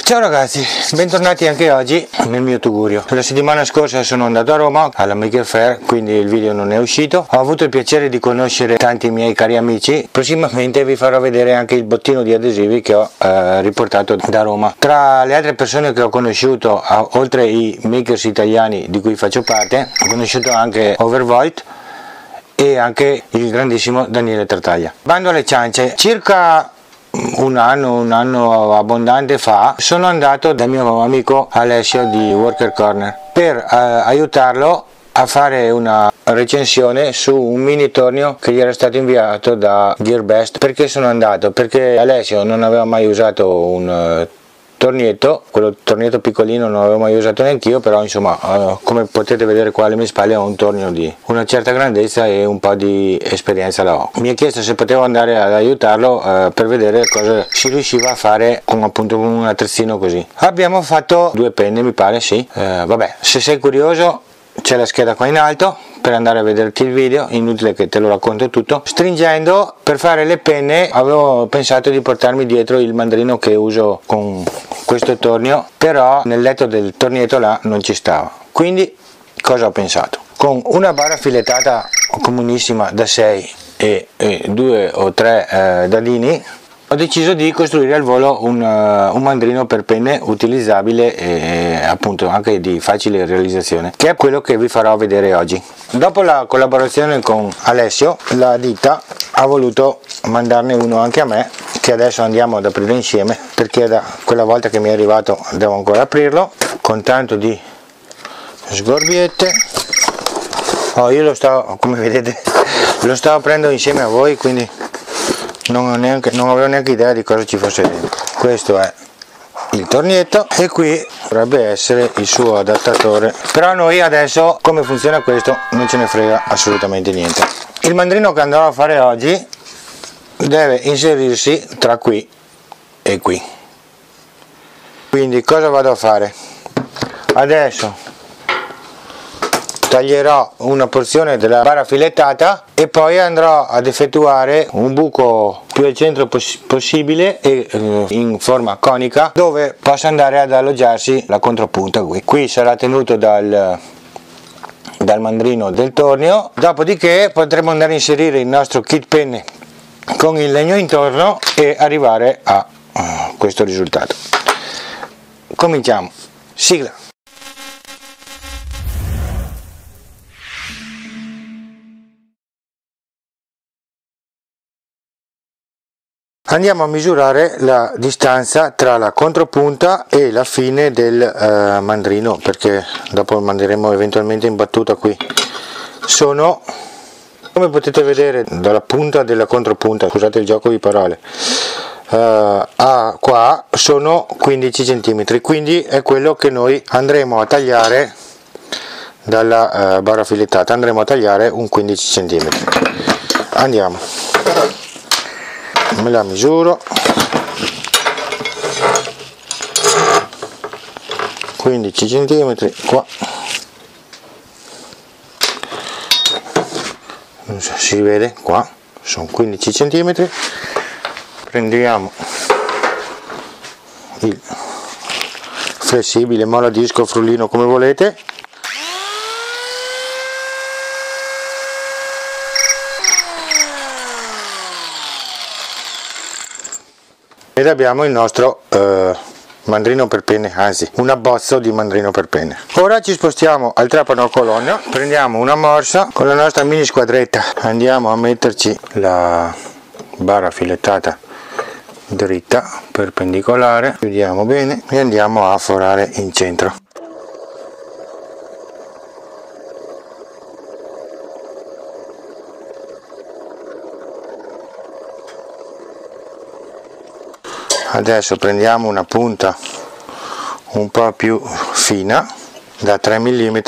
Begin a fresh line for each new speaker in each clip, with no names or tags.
Ciao ragazzi, bentornati anche oggi nel mio tugurio. La settimana scorsa sono andato a Roma alla Maker Faire, quindi il video non è uscito. Ho avuto il piacere di conoscere tanti miei cari amici. Prossimamente vi farò vedere anche il bottino di adesivi che ho riportato da Roma. Tra le altre persone che ho conosciuto, oltre ai makers italiani di cui faccio parte, ho conosciuto anche Overvolt e anche il grandissimo Daniele Tartaglia. Bando alle ciance, circa un anno abbondante fa sono andato dal mio amico Alessio di Worker Corner per aiutarlo a fare una recensione su un mini tornio che gli era stato inviato da Gearbest. Perché sono andato? Perché Alessio non aveva mai usato un tornietto, quello tornietto piccolino non l'avevo mai usato neanch'io, però insomma come potete vedere qua alle mie spalle ho un tornio di una certa grandezza e un po' di esperienza la ho. Mi ha chiesto se potevo andare ad aiutarlo per vedere cosa si riusciva a fare con appunto un attrezzino così. Abbiamo fatto 2 penne, mi pare, sì. Vabbè, se sei curioso c'è la scheda qua in alto per andare a vederti il video, inutile che te lo racconto tutto. Stringendo, per fare le penne avevo pensato di portarmi dietro il mandrino che uso con questo tornio, però nel letto del tornietto là non ci stava, quindi cosa ho pensato? Con una barra filettata comunissima da 6 e 2 o 3 dadini ho deciso di costruire al volo un mandrino per penne utilizzabile e appunto anche di facile realizzazione, che è quello che vi farò vedere oggi. Dopo la collaborazione con Alessio, la ditta ha voluto mandarne uno anche a me, che adesso andiamo ad aprire insieme, perché da quella volta che mi è arrivato devo ancora aprirlo, con tanto di sgorbiette. Io lo sto, come vedete, lo sto aprendo insieme a voi, quindi non avevo neanche idea di cosa ci fosse dentro. Questo è il tornietto e qui dovrebbe essere il suo adattatore, però noi adesso come funziona questo non ce ne frega assolutamente niente. Il mandrino che andrò a fare oggi deve inserirsi tra qui e qui, quindi cosa vado a fare? Adesso taglierò una porzione della barra filettata e poi andrò ad effettuare un buco più al centro possibile e in forma conica, dove possa andare ad alloggiarsi la contropunta. Qui sarà tenuto dal mandrino del tornio, dopodiché potremo andare a inserire il nostro kit penne con il legno intorno e arrivare a questo risultato. Cominciamo, sigla. Andiamo a misurare la distanza tra la contropunta e la fine del mandrino, perché dopo lo manderemo eventualmente in battuta qui. Sono, come potete vedere, dalla punta della contropunta, scusate il gioco di parole, a qua sono 15 cm, quindi è quello che noi andremo a tagliare dalla barra filettata, andremo a tagliare un 15 cm. Andiamo. Me la misuro, 15 cm qua, non so se si vede, qua sono 15 cm. Prendiamo il flessibile, molla disco, frullino, come volete. Ed abbiamo il nostro mandrino per penne, anzi un abbozzo di mandrino per penne. Ora ci spostiamo al trapano a colonna, prendiamo una morsa con la nostra mini squadretta, andiamo a metterci la barra filettata dritta, perpendicolare, chiudiamo bene e andiamo a forare in centro. Adesso prendiamo una punta un po' più fina da 3 mm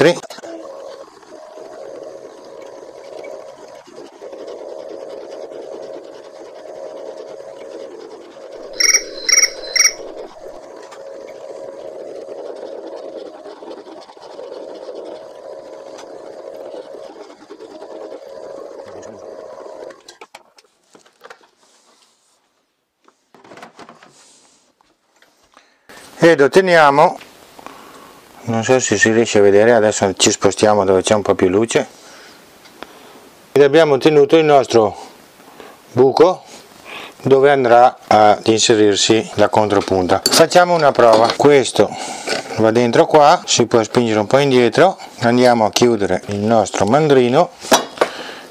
ed otteniamo, non so se si riesce a vedere, adesso ci spostiamo dove c'è un po' più luce, ed abbiamo ottenuto il nostro buco dove andrà ad inserirsi la contropunta. Facciamo una prova. Questo va dentro qua, si può spingere un po' indietro, andiamo a chiudere il nostro mandrino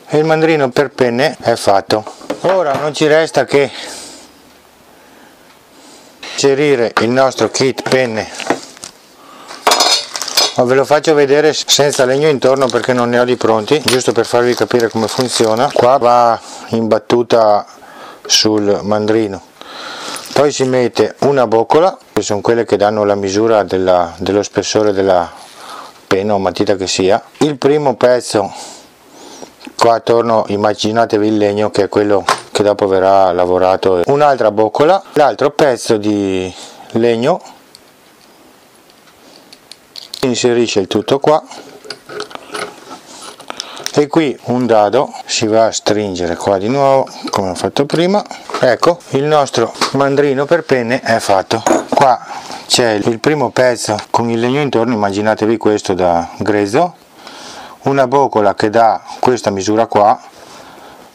e il mandrino per penne è fatto. Ora non ci resta che inserire il nostro kit penne. Ve lo faccio vedere senza legno intorno perché non ne ho di pronti, giusto per farvi capire come funziona. Qua va imbattuta sul mandrino, poi si mette una boccola, che sono quelle che danno la misura dello spessore della penna o matita che sia. Il primo pezzo qua attorno, immaginatevi il legno che è quello che dopo verrà lavorato, un'altra boccola, l'altro pezzo di legno, inserisce il tutto qua e qui un dado si va a stringere qua di nuovo come ho fatto prima. Ecco, il nostro mandrino per penne è fatto. Qua c'è il primo pezzo con il legno intorno, immaginatevi questo da grezzo, una boccola che dà questa misura qua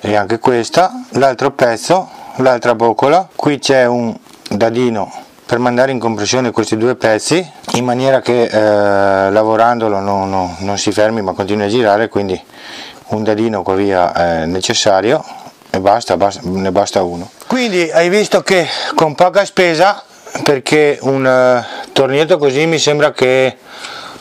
e anche questa, l'altro pezzo, l'altra boccola, qui c'è un dadino per mandare in compressione questi due pezzi in maniera che lavorandolo non si fermi ma continui a girare, quindi un dadino qua via è necessario e ne basta uno. Quindi hai visto che con poca spesa, perché un tornietto così mi sembra che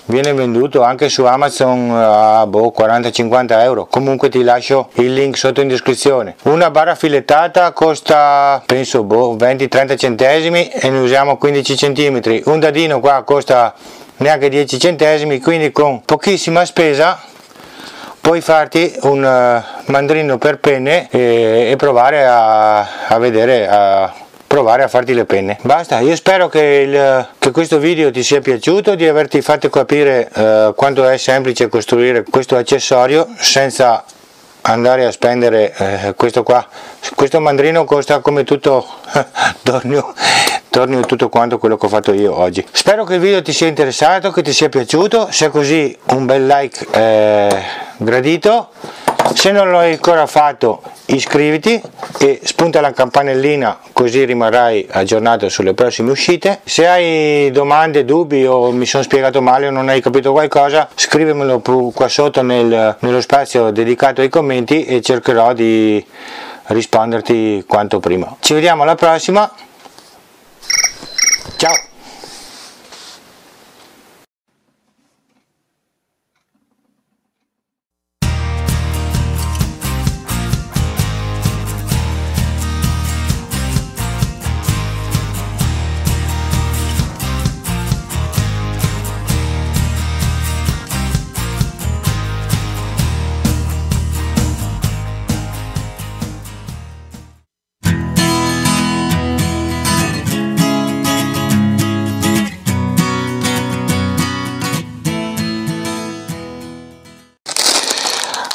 viene venduto anche su Amazon a 40-50 euro, comunque ti lascio il link sotto in descrizione. Una barra filettata costa penso 20-30 centesimi e ne usiamo 15 cm, un dadino qua costa neanche 10 centesimi, quindi con pochissima spesa puoi farti un mandrino per penne e provare a vedere, provare a farti le penne. Basta, io spero che questo video ti sia piaciuto, di averti fatto capire quanto è semplice costruire questo accessorio senza andare a spendere questo qua. Questo mandrino costa come tutto tornio tutto quanto quello che ho fatto io oggi. Spero che il video ti sia interessato, che ti sia piaciuto. Se è così, un bel like gradito. Se non l'hai ancora fatto, iscriviti e spunta la campanellina, così rimarrai aggiornato sulle prossime uscite. Se hai domande, dubbi o mi sono spiegato male o non hai capito qualcosa, scrivimelo qua sotto nello spazio dedicato ai commenti e cercherò di risponderti quanto prima. Ci vediamo alla prossima. Ciao!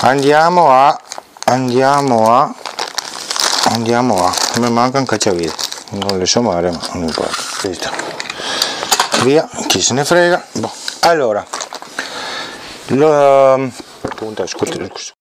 Andiamo a mi manca un cacciavite, non le so male ma non importa, visto. Via, chi se ne frega. Boh. Allora punta, scusa.